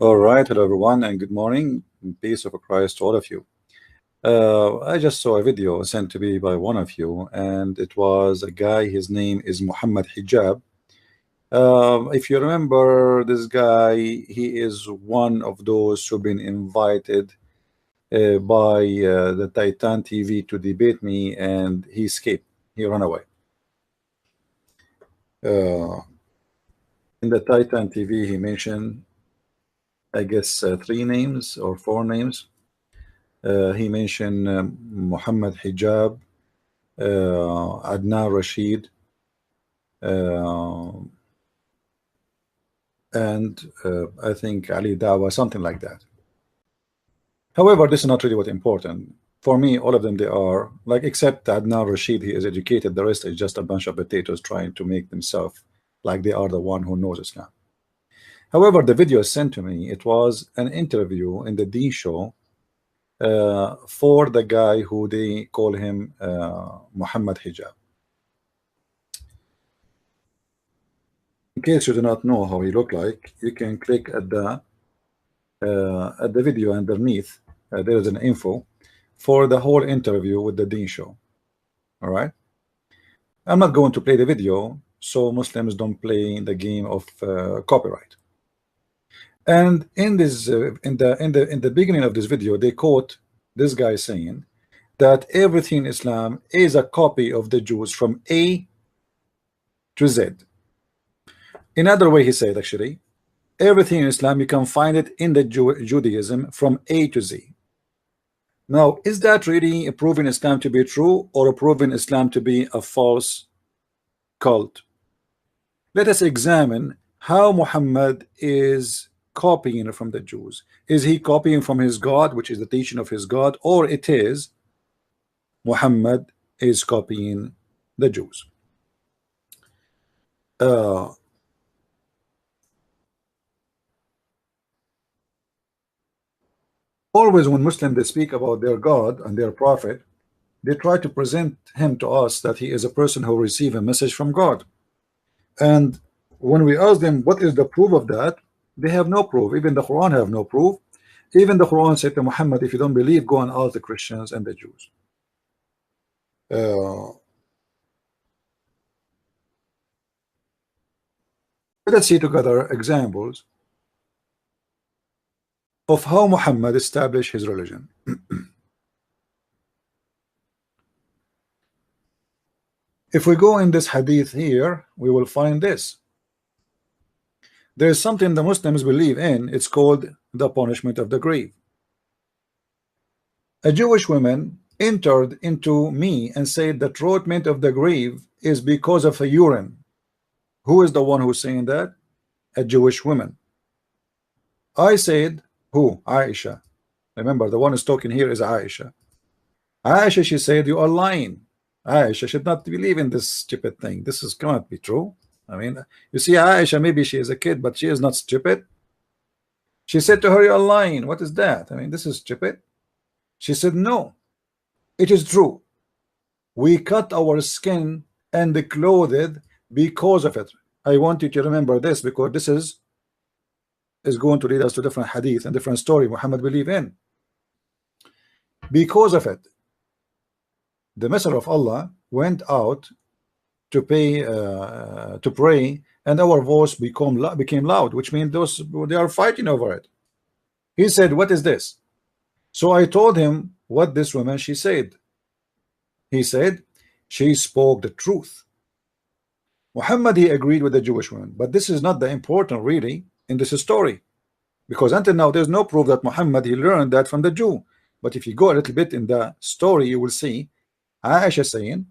All right, hello everyone, and good morning. Peace of Christ to all of you. I just saw a video sent to me by one of you, and it was a guy. His name is Muhammad Hijab. If you remember this guy, he is one of those who've been invited by the Titan TV to debate me, and he escaped. He ran away. Uh, in the Titan TV, he mentioned, I guess, three names or four names. He mentioned Muhammad Hijab, Adnan Rashid, uh, and I think Ali Dawa, something like that. However, this is not really what important. For me, all of them, they are, like, except Adnan Rashid, he is educated. The rest is just a bunch of potatoes trying to make themselves like they are the one who knows Islam. However, the video sent to me, it was an interview in the D show for the guy who they call him Muhammad Hijab. In case you do not know how he looked like, you can click at the video underneath. There is an info for the whole interview with the Dean show. All right. I'm not going to play the video, so Muslims don't play the game of copyright. And in this, in the beginning of this video, they quote this guy saying that everything in Islam is a copy of the Jews from A to Z. Another way he said, actually, everything in Islam, you can find it in the Judaism from A to Z. Now, is that really proving Islam to be true or proving Islam to be a false cult? Let us examine how Muhammad is copying from the Jews. Is he copying from his God, which is the teaching of his God, or it is Muhammad is copying the Jews? Always when Muslims they speak about their God and their prophet, they try to present him to us that he is a person who received a message from God. And when we ask them what is the proof of that, they have no proof. Even the Quran have no proof. Even the Quran said to Muhammad, if you don't believe, go and ask the Christians and the Jews. Let's see together examples of how Muhammad established his religion. If we go in this hadith here, we will find this. There is something the Muslims believe in. It's called the punishment of the grave. A Jewish woman entered into me and said the treatment of the grave is because of a urine. Who is the one who's saying that? A Jewish woman. I said, who? Aisha. Remember, the one who's talking here is Aisha. Aisha, she said, you are lying. Aisha should not believe in this stupid thing. This cannot be true. I mean, you see, Aisha, maybe she is a kid, but she is not stupid. She said to her, you are lying. What is that? I mean, this is stupid. She said, no, it is true. We cut our skin and clothed because of it. I want you to remember this, because this is going to lead us to different hadith and different story Muhammad believed in. Because of it, the Messenger of Allah went out to pray, and our voice became loud, which means they are fighting over it. He said, what is this? So I told him what this woman she said. He said, she spoke the truth. Muhammad, he agreed with the Jewish woman, but this is not the important really in this story, because until now there's no proof that Muhammad he learned that from the Jew. But if you go a little bit in the story, you will see Aisha saying,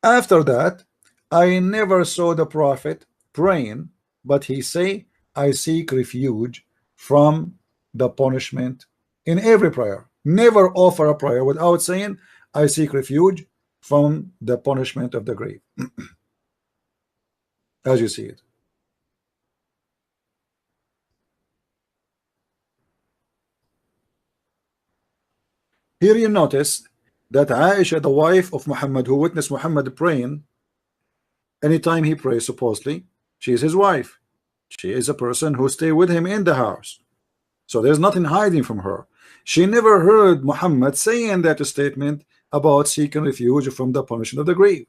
after that I never saw the prophet praying, but he say, I seek refuge from the punishment in every prayer. Never offer a prayer without saying, I seek refuge from the punishment of the grave. As you see it. Here you notice that Aisha, the wife of Muhammad, who witnessed Muhammad praying, anytime he prays, supposedly, she is his wife. She is a person who stay with him in the house. So there's nothing hiding from her. She never heard Muhammad saying that statement about seeking refuge from the punishment of the grave.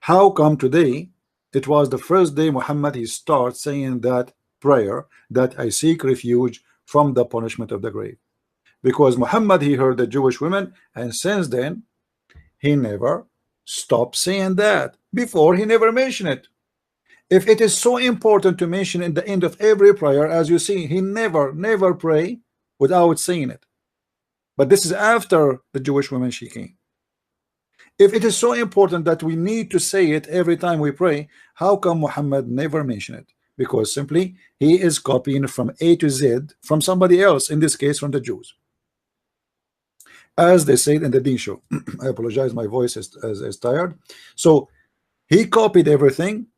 How come today it was the first day Muhammad he starts saying that prayer, that I seek refuge from the punishment of the grave? Because Muhammad he heard the Jewish women, and since then he never stopped saying that. Before he never mentioned it. If it is so important to mention in the end of every prayer, as you see, he never pray without saying it. But this is after the Jewish woman she came. If it is so important that we need to say it every time we pray, how come Muhammad never mention it? Because simply he is copying from A to Z from somebody else, in this case from the Jews. As they said in the Deen show. I apologize, my voice is tired. So he copied everything,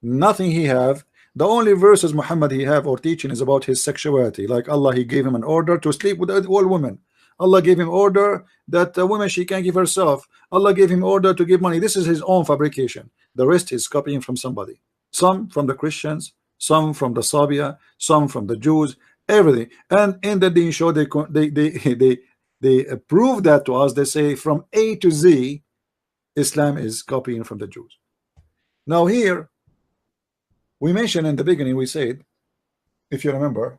nothing he have. The only verses Muhammad he have or teaching is about his sexuality. Like Allah, he gave him an order to sleep with all women. Allah gave him order that a woman she can't give herself. Allah gave him order to give money. This is his own fabrication. The rest is copying from somebody. Some from the Christians, some from the Sabia, some from the Jews, everything. And in the Deen show, they prove that to us. They say from A to Z, Islam is copying from the Jews. Now here, we mentioned in the beginning, we said, if you remember,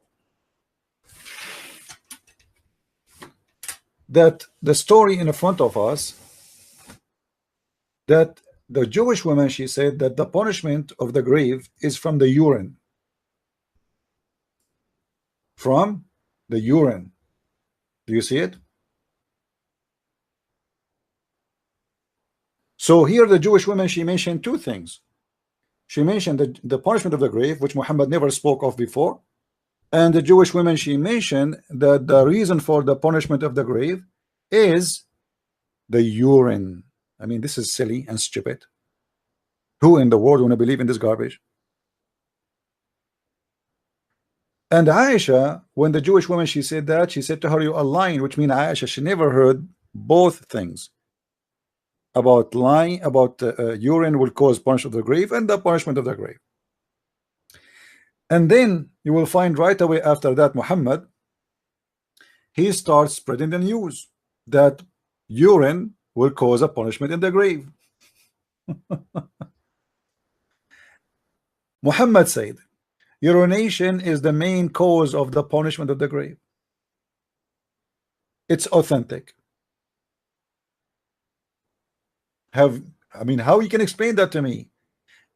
that the story in front of us, that the Jewish woman, she said that the punishment of the grave is from the urine. From the urine. Do you see it? So here the Jewish woman, she mentioned two things. She mentioned the punishment of the grave, which Muhammad never spoke of before. And the Jewish women, she mentioned that the reason for the punishment of the grave is the urine. I mean, this is silly and stupid. Who in the world want to believe in this garbage? And Aisha, when the Jewish woman, she said that, she said to her, you are lying, which means Aisha, she never heard both things. About lying, about urine will cause punishment of the grave and the punishment of the grave. And then you will find right away after that Muhammad, he starts spreading the news that urine will cause a punishment in the grave. Muhammad said urination is the main cause of the punishment of the grave. It's authentic. I mean, how you can explain that to me?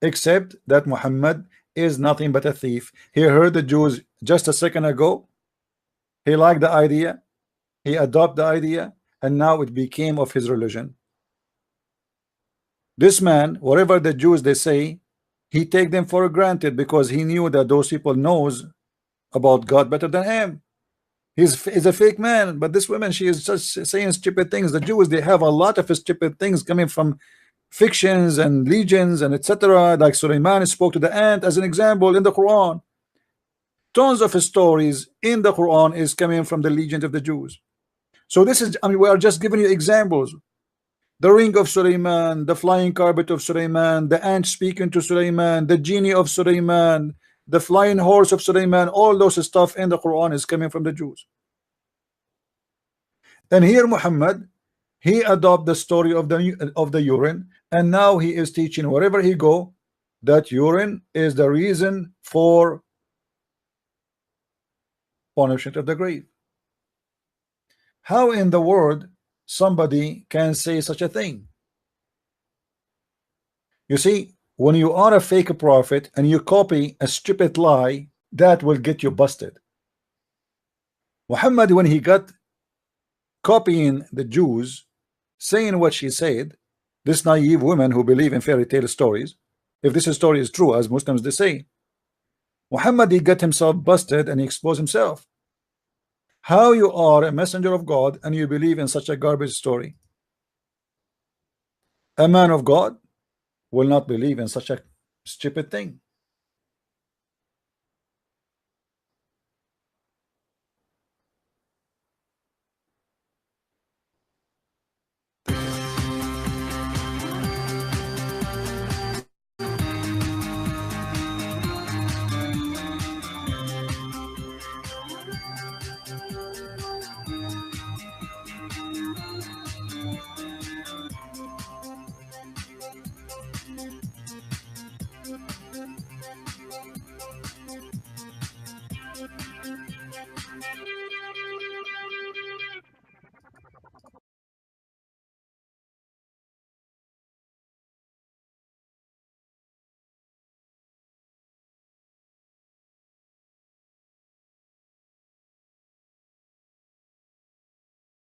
Except that Muhammad is nothing but a thief. He heard the Jews just a second ago. He liked the idea. He adopted the idea, and now it became of his religion. This man, whatever the Jews they say, he take them for granted because he knew that those people knows about God better than him. He's a fake man. But this woman, she is just saying stupid things. The Jews, they have a lot of stupid things coming from fictions and legends and etc. Like Sulaiman spoke to the ant as an example in the Quran. Tons of stories in the Quran is coming from the legend of the Jews. So this is, I mean, we are just giving you examples. The ring of Sulaiman, the flying carpet of Sulaiman, the ant speaking to Sulaiman, the genie of Sulaiman, the flying horse of Sulaiman, all those stuff in the Quran is coming from the Jews. And here Muhammad, he adopted the story of the urine, and now he is teaching wherever he go that urine is the reason for punishment of the grave. How in the world somebody can say such a thing? You see, when you are a fake prophet and you copy a stupid lie, that will get you busted. Muhammad, when he got copying the Jews, saying what she said, this naive women who believe in fairy tale stories, if this story is true, as Muslims they say, Muhammad, he got himself busted and he exposed himself. How you are a messenger of God and you believe in such a garbage story? A man of God will not believe in such a stupid thing.